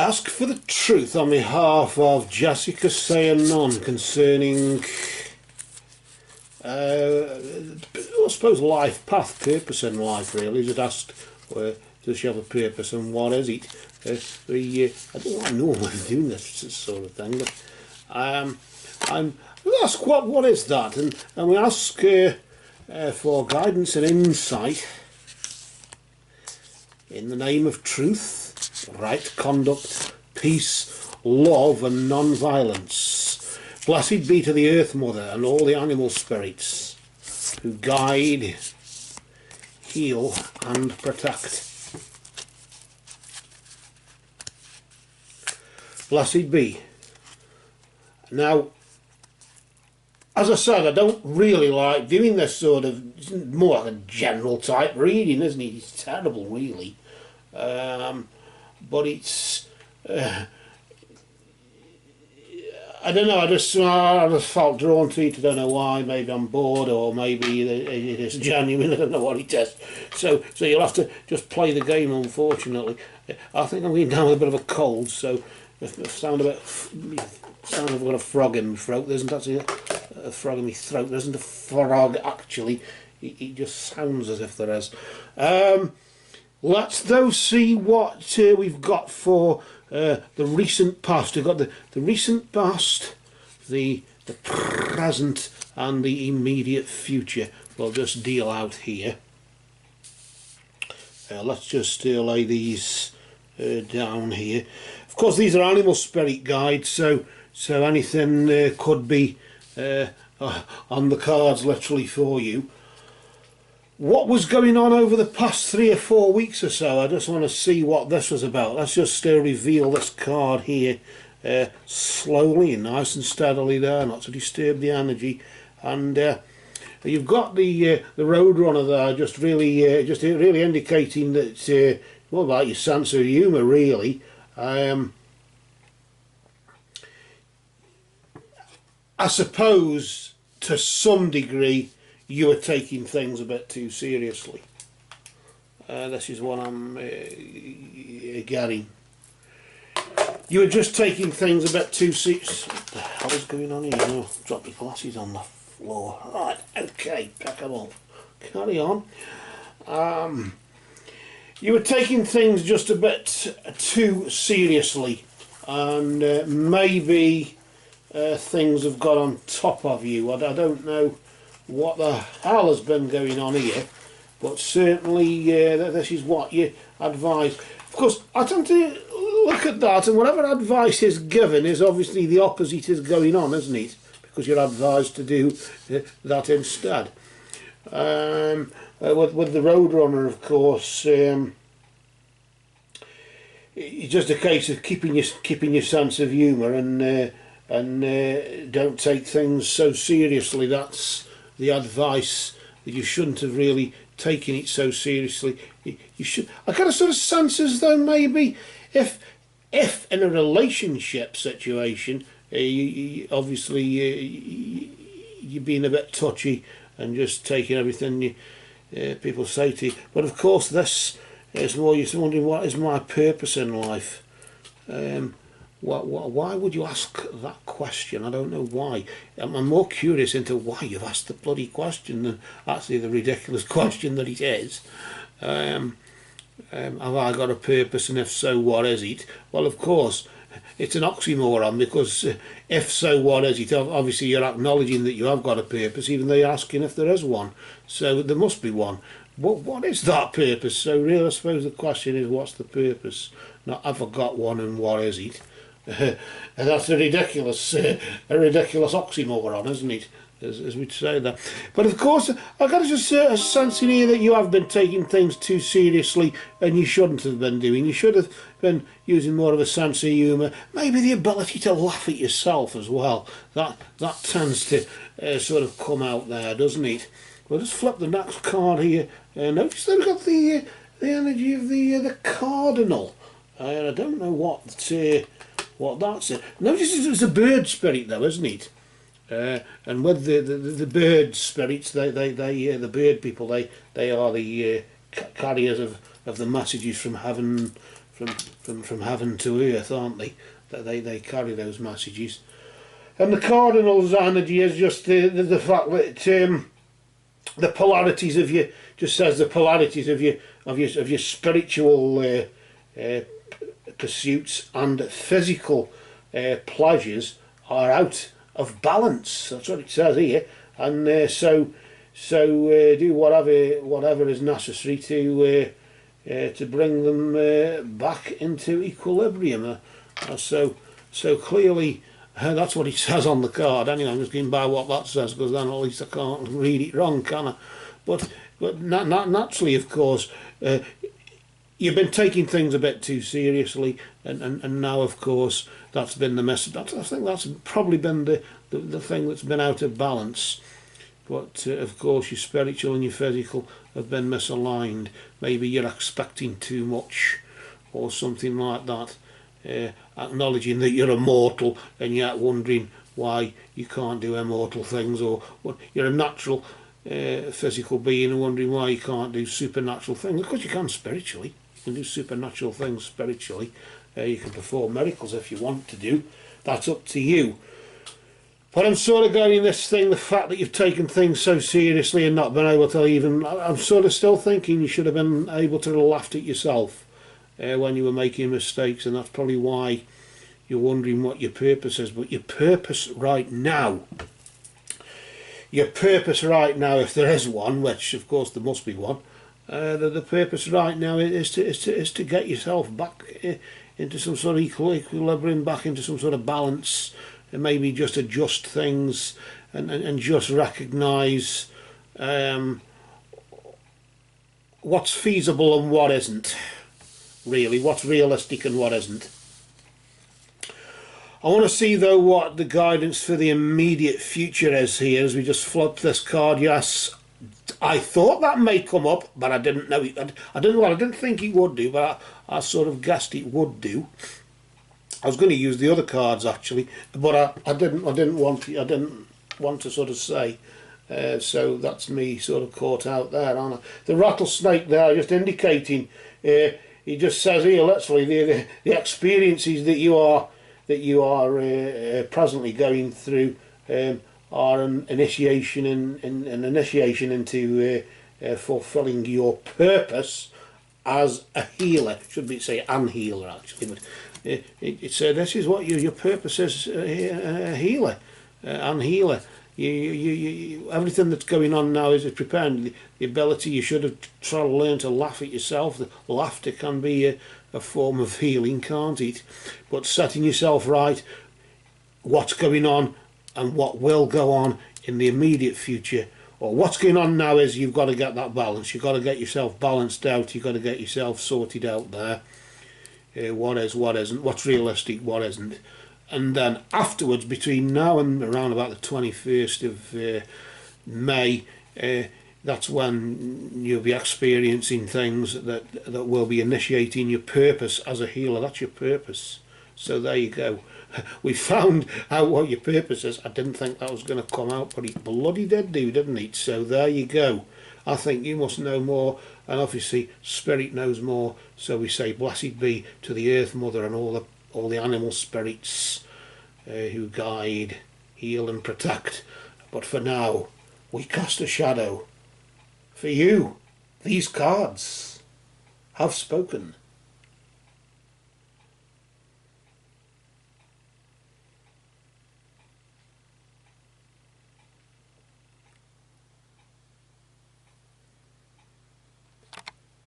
ask for the truth on behalf of Jessica Sornon concerning, I suppose, life path, purpose in life. Really, just asked, does she have a purpose and what is it? I don't like normally doing this sort of thing, but we ask what is that, and we ask for guidance and insight in the name of truth, right conduct, peace, love and non-violence. Blessed be to the Earth Mother and all the animal spirits who guide, heal and protect. Blessed be. Now, as I said, I don't really like doing this sort of, more like a general type reading, isn't it? It's terrible, really. But it's, I don't know, I just felt drawn to it. I don't know why. Maybe I'm bored, or maybe it is genuine. I don't know what it is. So you'll have to just play the game, unfortunately. I think I'm going down with a bit of a cold, so if I sound a bit, sound like I've got a frog in my throat. There isn't actually a frog in my throat. There isn't a frog, actually. It just sounds as if there is. Let's though see what we've got for the recent past. We've got the recent past, the present and the immediate future. We'll just deal out here. Let's just lay these down here. Of course, these are animal spirit guides, so anything could be on the cards literally for you. What was going on over the past 3 or 4 weeks or so? I just want to see what this was about. Let's just reveal this card here slowly and nice and steadily there, not to disturb the energy. And you've got the Roadrunner there, just really indicating that well, about your sense of humour, really. I suppose to some degree you are taking things a bit too seriously. This is what I'm getting. You were just taking things a bit too serious. What the hell is going on here? Oh, drop your glasses on the floor. Right, okay, pick them up. Carry on. You were taking things just a bit too seriously, and maybe things have got on top of you. I don't know what the hell has been going on here, but certainly this is what you advise. Of course, I tend to look at that, and whatever advice is given is obviously the opposite is going on, isn't it? Because you're advised to do that instead. With the Roadrunner, of course, it's just a case of keeping your sense of humour and don't take things so seriously. That's the advice, that you shouldn't have really taken it so seriously. You should. I kind of sort of sense as though maybe if in a relationship situation, obviously you're being a bit touchy and just taking everything people say to you. But of course, this is more you're wondering, what is my purpose in life? Why would you ask that question? I don't know why. I'm more curious into why you've asked the bloody question than actually the ridiculous question that it is. Have I got a purpose, and if so, what is it? Well, of course, it's an oxymoron, because if so, what is it? Obviously, you're acknowledging that you have got a purpose, even though you're asking if there is one. So there must be one. What is that purpose? So really, I suppose the question is, what's the purpose? Not have I got one, and what is it? And that's a ridiculous oxymoron, isn't it? As we'd say that. But of course, I've got just a sense in here that you have been taking things too seriously, and you shouldn't have been doing. You should have been using more of a sense of humour. Maybe the ability to laugh at yourself as well. That tends to sort of come out there, doesn't it? We'll just flip the next card here. Notice they've got the energy of the cardinal. And I don't know what that's it. Notice it's a bird spirit though, isn't it? And with the bird spirits, the bird people, they are the carriers of the messages from heaven, from heaven to earth, aren't they? That they carry those messages. And the cardinal's energy is just the fact that the polarities of your, just says the polarities of your spiritual pursuits and physical pleasures are out of balance. That's what it says here. And so do whatever is necessary to bring them back into equilibrium. So clearly that's what it says on the card. Anyway, I'm just going by what that says, because then at least I can't read it wrong, can I? But naturally, of course, you've been taking things a bit too seriously, and now, of course, that's been the message. I think that's probably been the thing that's been out of balance. But of course, your spiritual and your physical have been misaligned. Maybe you're expecting too much, or something like that. Acknowledging that you're immortal, and yet wondering why you can't do immortal things, or you're a natural physical being and wondering why you can't do supernatural things. Because you can spiritually. You can do supernatural things spiritually. You can perform miracles if you want to do. That's up to you. But I'm sort of getting this thing, the fact that you've taken things so seriously and not been able to even... I'm sort of still thinking you should have been able to laugh at yourself when you were making mistakes, and that's probably why you're wondering what your purpose is. But your purpose right now, if there is one, which of course there must be one, the purpose right now is to get yourself back into some sort of equilibrium, back into some sort of balance, and maybe just adjust things and just recognise what's feasible and what isn't. Really, what's realistic and what isn't. I want to see though what the guidance for the immediate future is here as we just flip this card. Yes, I thought that may come up, but I didn't know it. I didn't think it would do, but I sort of guessed it would do. I was going to use the other cards actually, but I didn't want to sort of say. So that's me sort of caught out there, aren't I? The rattlesnake there, just indicating. He just says here, literally, the experiences that you are presently going through are an initiation into fulfilling your purpose as a healer. Should be say an healer actually, but it's this is what your purpose is, a healer, an healer. You everything that's going on now is preparing the ability. You should have tried to learn to laugh at yourself. The laughter can be a form of healing, can't it? But setting yourself right, what's going on and what will go on in the immediate future, or what's going on now, is you've got to get that balance. You've got to get yourself balanced out. You've got to get yourself sorted out there. What is, what isn't, what's realistic, what isn't. And then afterwards, between now and around about the 21st of May, that's when you'll be experiencing things that will be initiating your purpose as a healer. That's your purpose. So there you go. We found out what your purpose is. I didn't think that was going to come out, but it bloody did do, didn't it? So there you go. I think you must know more, and obviously Spirit knows more. So we say, blessed be to the Earth Mother and all the animal spirits who guide, heal and protect. But for now, we cast a shadow. For you, these cards have spoken.